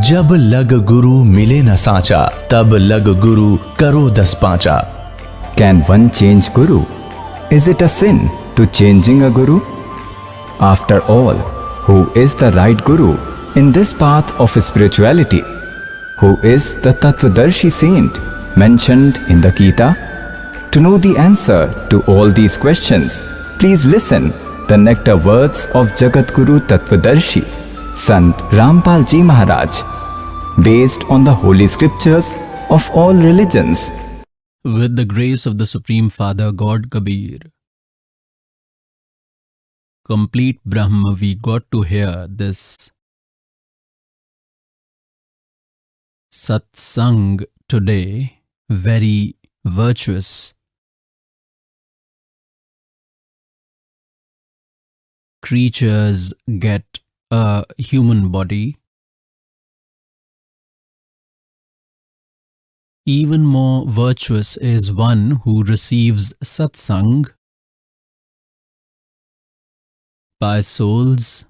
जब लग गुरु मिले न साचा, तब लग गुरु करो 10 पांचा। Can one change Guru? Is it a sin to changing a Guru? After all, who is the right Guru in this path of spirituality? Who is the Tattvadarshi saint mentioned in the Gita? To know the answer to all these questions, please listen the nectar words of Jagat Guru Tattvadarshi, Sant Rampal Ji Maharaj, based on the holy scriptures of all religions. With the grace of the Supreme Father God Kabir, complete Brahma, we got to hear this Satsang today, very virtuous. Creatures get a human body. Even more virtuous is one who receives Satsang by souls.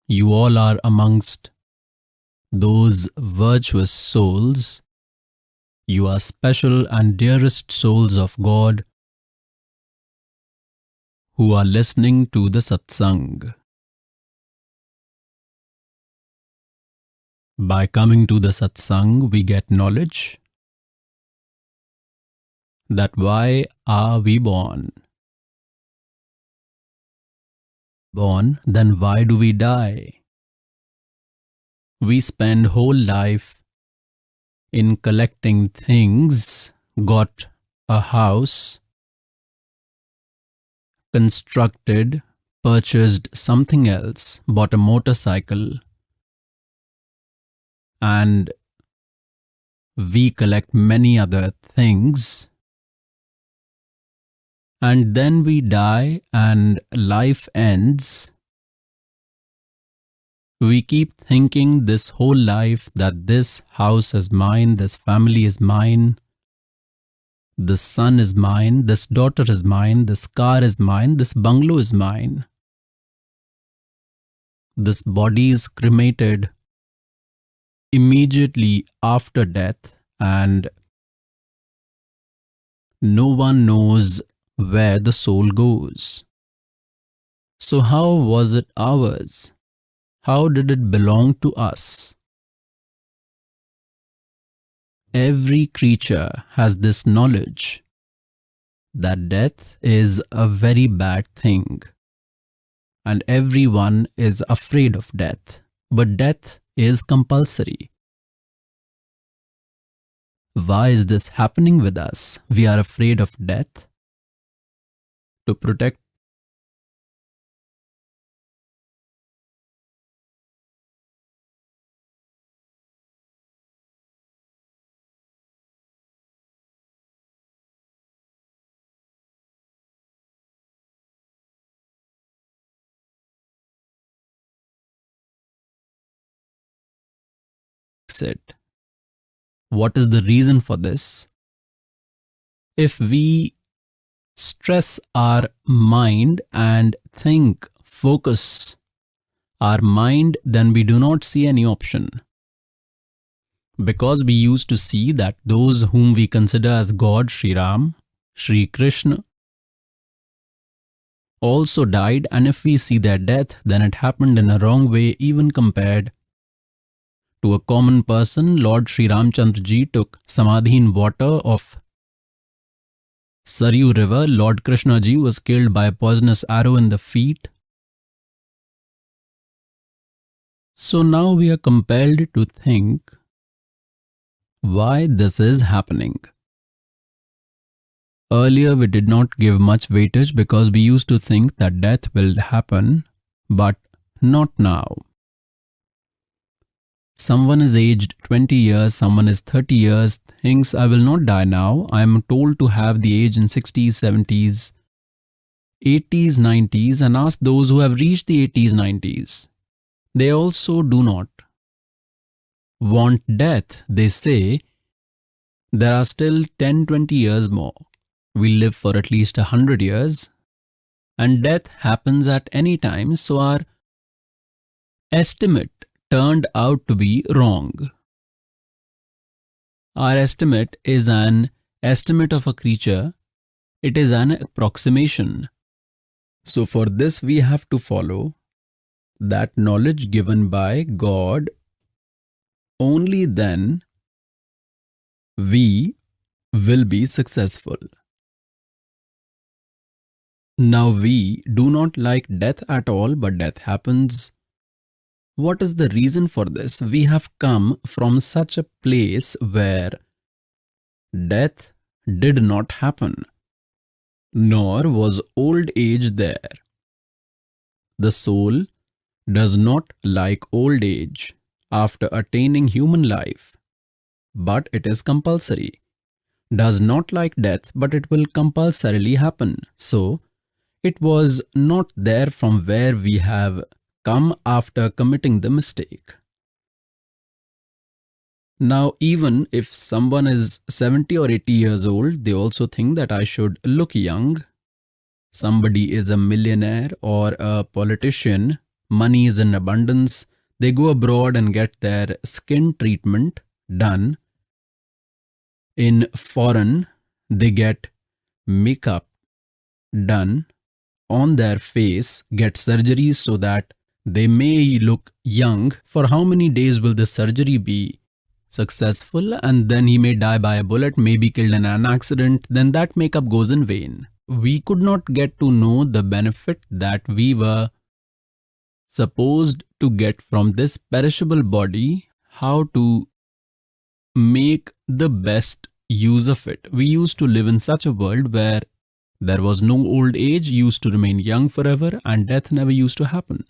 You all are amongst those virtuous souls. You are special and dearest souls of God who are listening to the Satsang. By coming to the Satsang, we get knowledge that why are we born? Born, then why do we die? We spend whole life in collecting things, got a house, constructed, purchased something else, bought a motorcycle, and we collect many other things, and then we die and life ends. We keep thinking this whole life that this house is mine, this family is mine, this son is mine, this daughter is mine, this car is mine, this bungalow is mine. This body is cremated immediately after death, and no one knows where the soul goes. So how was it ours? How did it belong to us? Every creature has this knowledge that death is a very bad thing, and everyone is afraid of death, but death is compulsory. Why is this happening with us? We are afraid of death. To protect it. What is the reason for this? If we stress our mind and think, focus our mind, then we do not see any option. Because we used to see that those whom we consider as God, Sri Ram, Sri Krishna, also died, and if we see their death, then it happened in a wrong way, even compared to a common person. Lord Sri Ramchandra Ji took samadhi in water of Saryu river. Lord Krishna Ji was killed by a poisonous arrow in the feet. So now we are compelled to think why this is happening. Earlier we did not give much weightage because we used to think that death will happen, but not now. Someone is aged 20 years, someone is 30 years, thinks I will not die now. I am told to have the age in 60s, 70s, 80s, 90s, and ask those who have reached the 80s, 90s. They also do not want death. They say there are still 10, 20 years more. We live for at least 100 years, and death happens at any time, so our estimate turned out to be wrong. Our estimate is an estimate of a creature. It is an approximation. So for this we have to follow that knowledge given by God. Only then we will be successful. Now we do not like death at all, but death happens. What is the reason for this? We have come from such a place where death did not happen, nor was old age there. The soul does not like old age after attaining human life, but it is compulsory. Does not like death, but it will compulsorily happen. So, it was not there from where we have come after committing the mistake. Now, even if someone is 70 or 80 years old, they also think that I should look young. Somebody is a millionaire or a politician, money is in abundance, they go abroad and get their skin treatment done. In foreign, they get makeup done on their face, get surgeries so that they may look young. For how many days will the surgery be successful? And then he may die by a bullet, may be killed in an accident, then that makeup goes in vain. We could not get to know the benefit that we were supposed to get from this perishable body, how to make the best use of it. We used to live in such a world where there was no old age, used to remain young forever, and death never used to happen.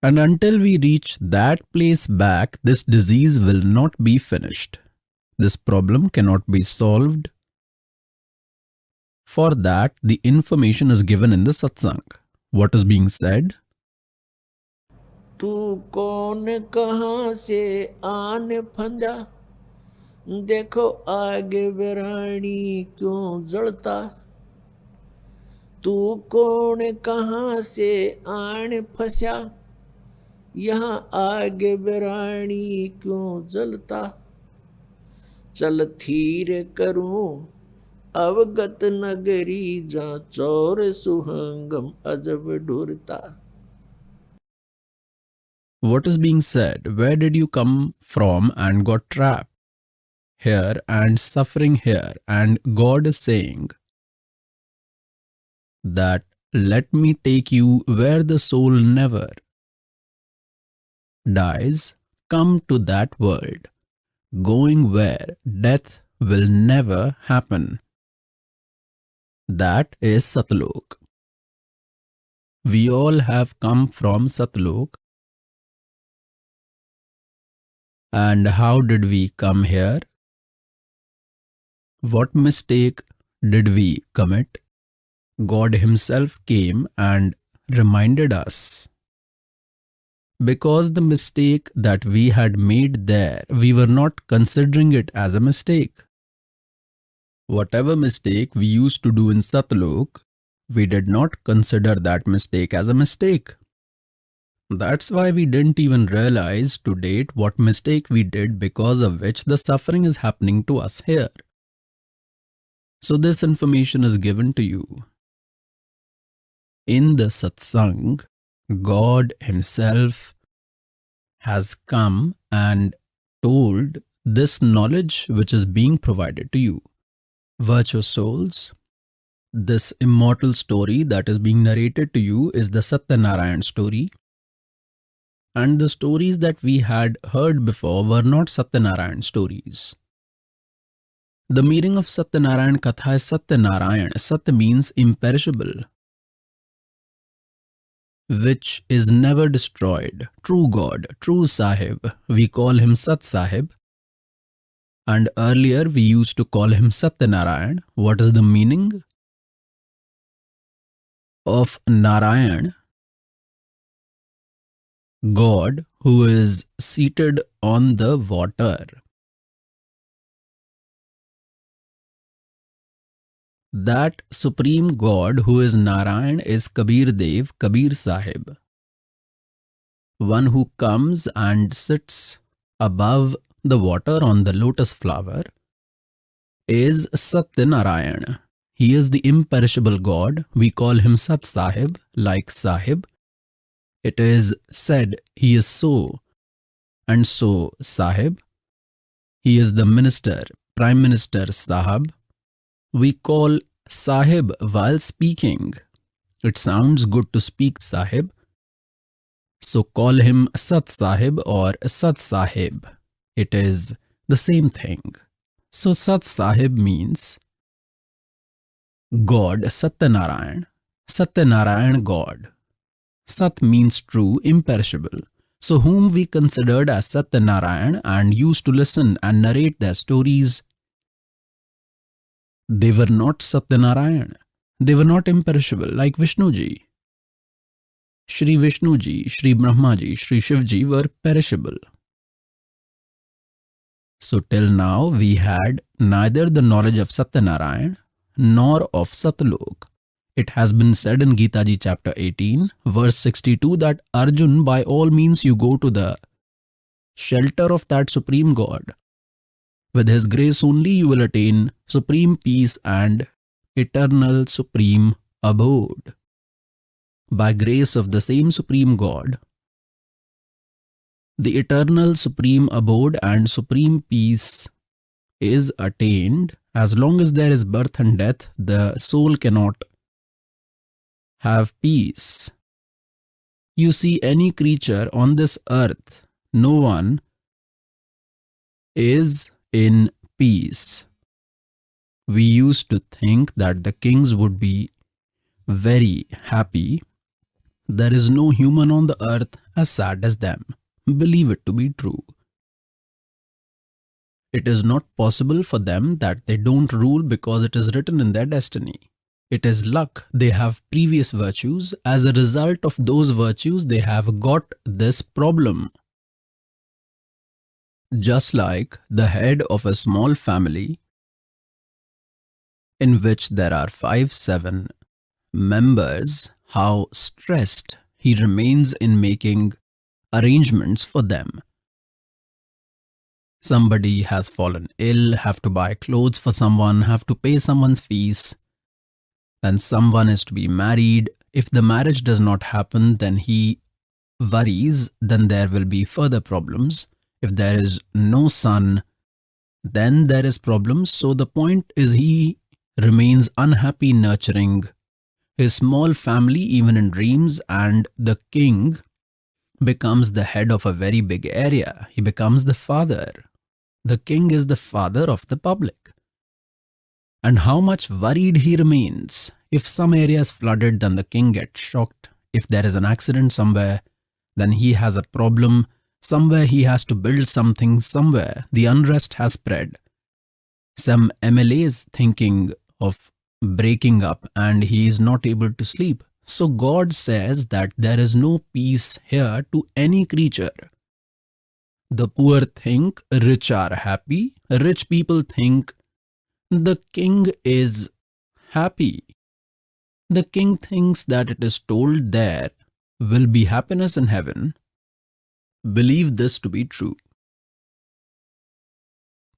And until we reach that place back, this disease will not be finished. This problem cannot be solved. For that, the information is given in the Satsang. What is being said? तू कौन कहाँ से आन फंदा, देखो आगे बिरानी क्यों जलता। तू कौन कहाँ से आन फंसा, यहाँ आगे बिरानी क्यों जलता। चल थीर करूं अवगत नगरी, जहाँ चोर सुहंगम अजब ढूरता। What is being said? Where did you come from and got trapped here and suffering here? And God is saying that let me take you where the soul never dies. Come to that world, going where death will never happen. That is Satlok. We all have come from Satlok. And how did we come here? What mistake did we commit? God Himself came and reminded us. Because the mistake that we had made there, we were not considering it as a mistake. Whatever mistake we used to do in Satlok, we did not consider that mistake as a mistake. That's why we didn't even realize to date what mistake we did, because of which the suffering is happening to us here. So this information is given to you. In the Satsang, God Himself has come and told this knowledge which is being provided to you. Virtuous souls, this immortal story that is being narrated to you is the Satyanarayan story. And the stories that we had heard before were not Satyanarayan stories. The meaning of Satyanarayan Katha is Satyanarayan. Sat means imperishable, which is never destroyed. True God, true Sahib. We call him Sat Sahib. And earlier we used to call him Satyanarayan. What is the meaning of Narayan? God who is seated on the water. That supreme God who is Narayan is Kabir Dev, Kabir Sahib. one who comes and sits above the water on the lotus flower, is Satyanarayan. He is the imperishable God. We call him Sat Sahib, like Sahib. It is said he is so and so Sahib. He is the minister, Prime Minister Sahib. We call Sahib while speaking. It sounds good to speak Sahib. So call him Sat Sahib or Sat Sahib. It is the same thing. So Sat Sahib means God, Satyanarayan. Satyanarayan God. Sat means true, imperishable. So whom we considered as Satyanarayan and used to listen and narrate their stories, they were not Satyanarayan. They were not imperishable like Vishnuji. Shri Vishnuji, Shri Brahmaji, Shri Shivji were perishable. So till now we had neither the knowledge of Satyanarayan nor of Satlok. It has been said in Gita Ji chapter 18, verse 62 that Arjun, by all means you go to the shelter of that Supreme God. With His grace only you will attain supreme peace and eternal supreme abode. By grace of the same Supreme God, the eternal supreme abode and supreme peace is attained. As long as there is birth and death, the soul cannot have peace. You see, any creature on this earth, no one is in peace. We used to think that the kings would be very happy. There is no human on the earth as sad as them. Believe it to be true. It is not possible for them that they don't rule because it is written in their destiny. It is luck. They have previous virtues. As a result of those virtues, they have got this problem. Just like the head of a small family in which there are 5-7 members, how stressed he remains in making arrangements for them. Somebody has fallen ill, have to buy clothes for someone, have to pay someone's fees. Then someone is to be married. If the marriage does not happen, then he worries, then there will be further problems. If there is no son, then there is problems. So the point is he remains unhappy nurturing his small family even in dreams, and the king becomes the head of a very big area. He becomes the father. The king is the father of the public. And how much worried he remains. If some area is flooded, then the king gets shocked. If there is an accident somewhere, then he has a problem. Somewhere he has to build something. Somewhere the unrest has spread. Some MLA is thinking of breaking up and he is not able to sleep. So God says that there is no peace here to any creature. The poor think rich are happy. Rich people think the king is happy. The king thinks that it is told there will be happiness in heaven. Believe this to be true.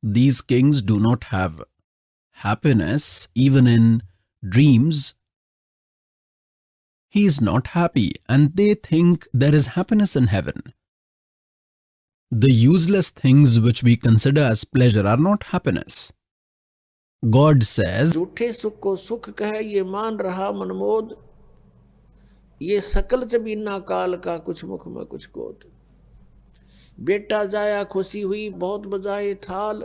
These kings do not have happiness even in dreams. He is not happy and they think there is happiness in heaven. The useless things which we consider as pleasure are not happiness. God says, झूठे सुख को सुख कहे ये मान रहा मनमोद, ये सकल चबीना काल का कुछ मुख में कुछ गोद। बेटा जाया खुशी हुई बहुत बजाए थाल,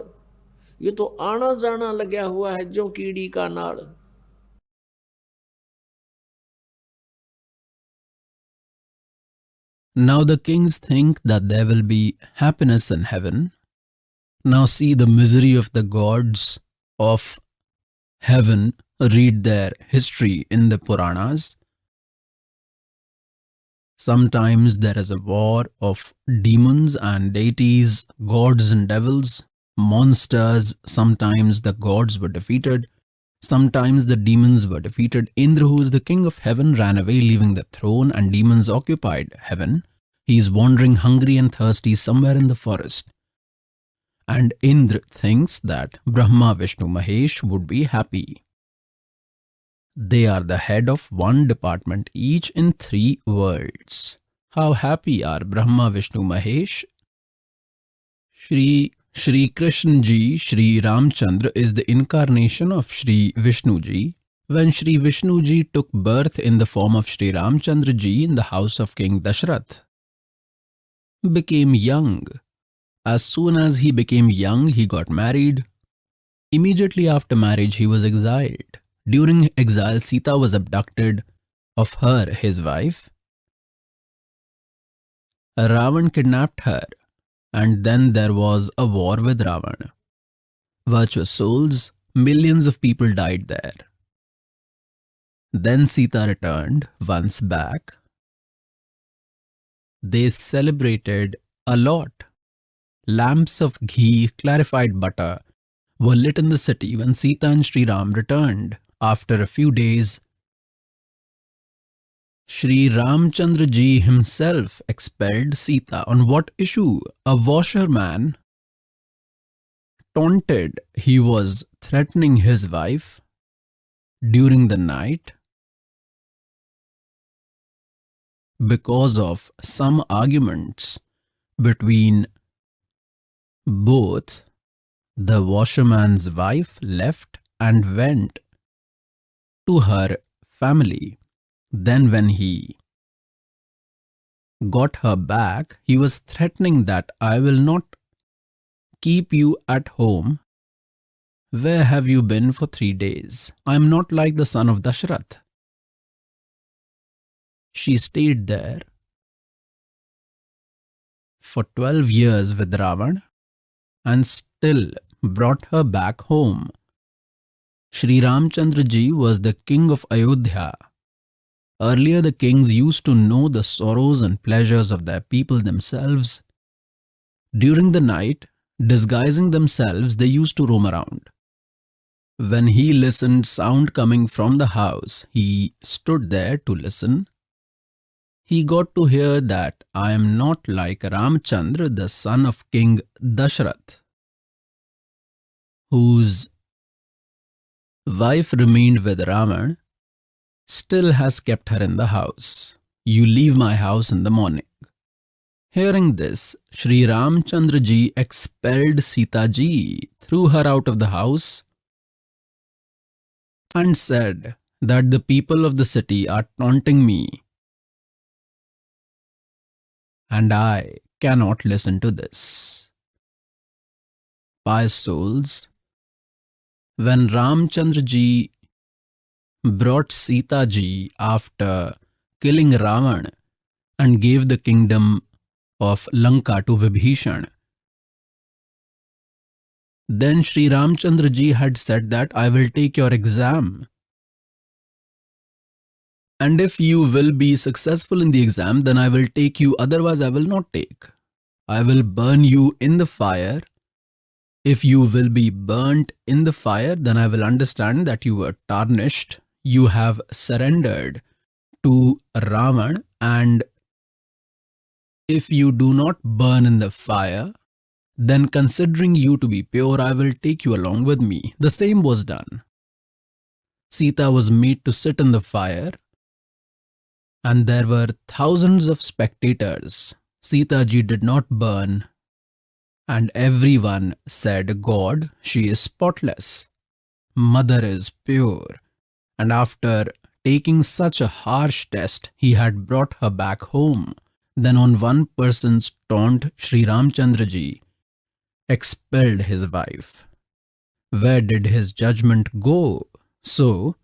ये तो आना जाना लगा हुआ है जो कीड़ी का नाड़। Now the kings think that there will be happiness in heaven. Now see the misery of the gods of heaven. Read their history in the Puranas. Sometimes there is a war of demons and deities, gods and devils, monsters. Sometimes the gods were defeated. Sometimes the demons were defeated. Indra, who is the king of heaven, ran away leaving the throne and demons occupied heaven. He is wandering hungry and thirsty somewhere in the forest. And Indra thinks that Brahma, Vishnu, Mahesh would be happy. They are the head of one department, each in 3 worlds. How happy are Brahma, Vishnu, Mahesh? Shri Krishna Ji, Shri Ramchandra is the incarnation of Shri Vishnu Ji. When Shri Vishnu Ji took birth in the form of Shri Ramchandra Ji in the house of King Dashrath, became young. As soon as he became young, he got married. Immediately after marriage, he was exiled. During exile, Sita was abducted. Of her, his wife, Ravan kidnapped her, and then there was a war with Ravan. Virtuous souls, millions of people died there. Then Sita returned once back. They celebrated a lot. Lamps of ghee, clarified butter were lit in the city when Sita and Sri Ram returned. After a few days, Shri Ramchandra Ji himself expelled Sita. On what issue? A washerman taunted. He was threatening his wife during the night because of some arguments between both. The washerman's wife left and went to her family. Then when he got her back, he was threatening that I will not keep you at home. Where have you been for 3 days? I am not like the son of Dashrath. She stayed there for 12 years with Ravan and still brought her back home. Shri Ramchandra Ji was the king of Ayodhya. Earlier, the kings used to know the sorrows and pleasures of their people themselves. During the night, disguising themselves, they used to roam around. When he listened sound coming from the house, he stood there to listen. He got to hear that I am not like Ramchandra, the son of King Dashrath, whose wife remained with Ravan, still has kept her in the house. You leave my house in the morning. Hearing this, Shri Ramchandra Ji expelled Sita Ji, threw her out of the house, and said that the people of the city are taunting me, and I cannot listen to this. Pious souls, when Ramchandra Ji brought Sita Ji after killing Ravan and gave the kingdom of Lanka to Vibhishan, then Shri Ramchandra Ji had said that I will take your exam. And if you will be successful in the exam, then I will take you, otherwise I will not take. I will burn you in the fire. If you will be burnt in the fire, then I will understand that you were tarnished. You have surrendered to Ravan, and if you do not burn in the fire, then considering you to be pure, I will take you along with me. The same was done. Sita was made to sit in the fire, and there were thousands of spectators. Sita Ji did not burn, and everyone said, God, she is spotless. Mother is pure. And after taking such a harsh test, he had brought her back home. Then on one person's taunt, Shri Ramchandra Ji expelled his wife. Where did his judgment go? So,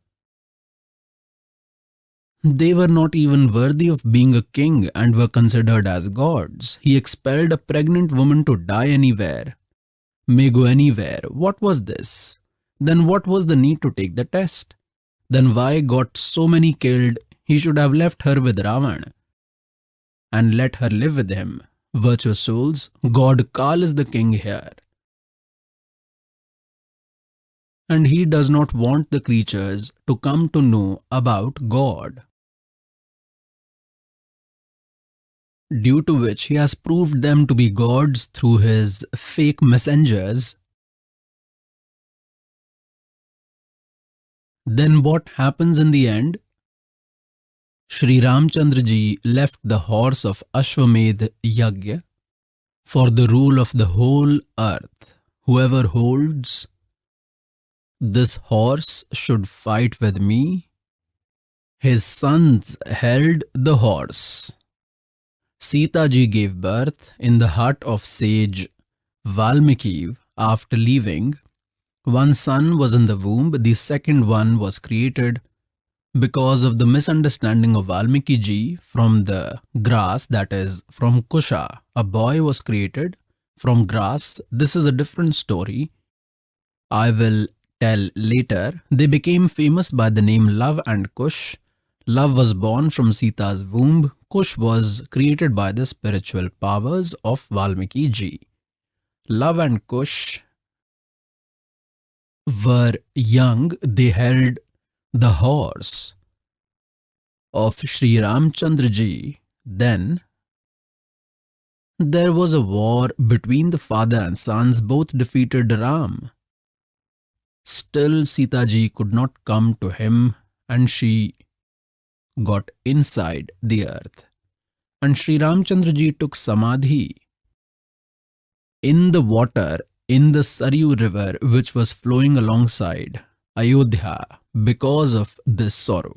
they were not even worthy of being a king and were considered as gods. He expelled a pregnant woman to die anywhere, may go anywhere. What was this? Then what was the need to take the test? Then why got so many killed? He should have left her with Ravan and let her live with him. Virtuous souls, God Kal is the king here. And he does not want the creatures to come to know about God. due to which he has proved them to be gods through his fake messengers, then what happens in the end? Shri Ramchandra ji left the horse of Ashwamedh Yagya for the rule of the whole earth. Whoever holds this horse should fight with me. His sons held the horse. Sita ji gave birth in the hut of sage Valmiki. After leaving, one son was in the womb, the second one was created. Because of the misunderstanding of Valmiki ji, from the grass, that is from Kusha, a boy was created from grass. This is a different story I will tell later. They became famous by the name Love and Kush. Love was born from Sita's womb. Kush was created by the spiritual powers of Valmiki ji. Love and Kush were young. They held the horse of Shri Ramchandra ji. Then there was a war between the father and sons. Both defeated Ram. Still Sita ji could not come to him, and she got inside the earth. And Shri Ramchandra ji took samadhi in the water in the Saryu river, which was flowing alongside Ayodhya because of this sorrow.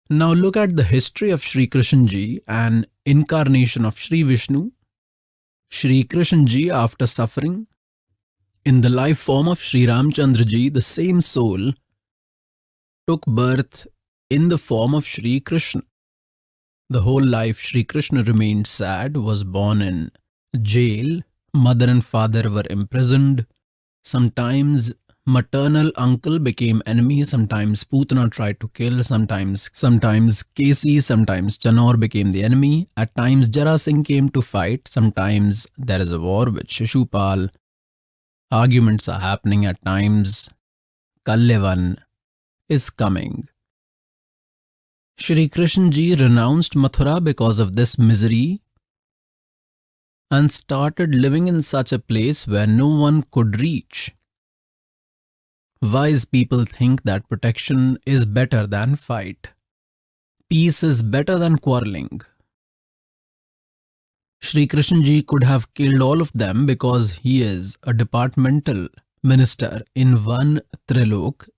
Now look at the history of Shri Krishna ji, an incarnation of Shri Vishnu. Shri Krishna ji, after suffering in the life form of Shri Ramchandra ji, the same soul took birth in the form of Shri Krishna. The whole life Shri Krishna remained sad, was born in jail. Mother and father were imprisoned. Sometimes maternal uncle became enemy. Sometimes Putana tried to kill. Sometimes Kesi, sometimes Chanor became the enemy. At times Jara Singh came to fight. Sometimes there is a war with Shishupal. Arguments are happening at times. Kallevan is coming. Shri Krishna ji renounced Mathura because of this misery and started living in such a place where no one could reach. Wise people think that protection is better than fight. Peace is better than quarreling. Shri Krishna ji could have killed all of them because he is a departmental minister in one Trilok,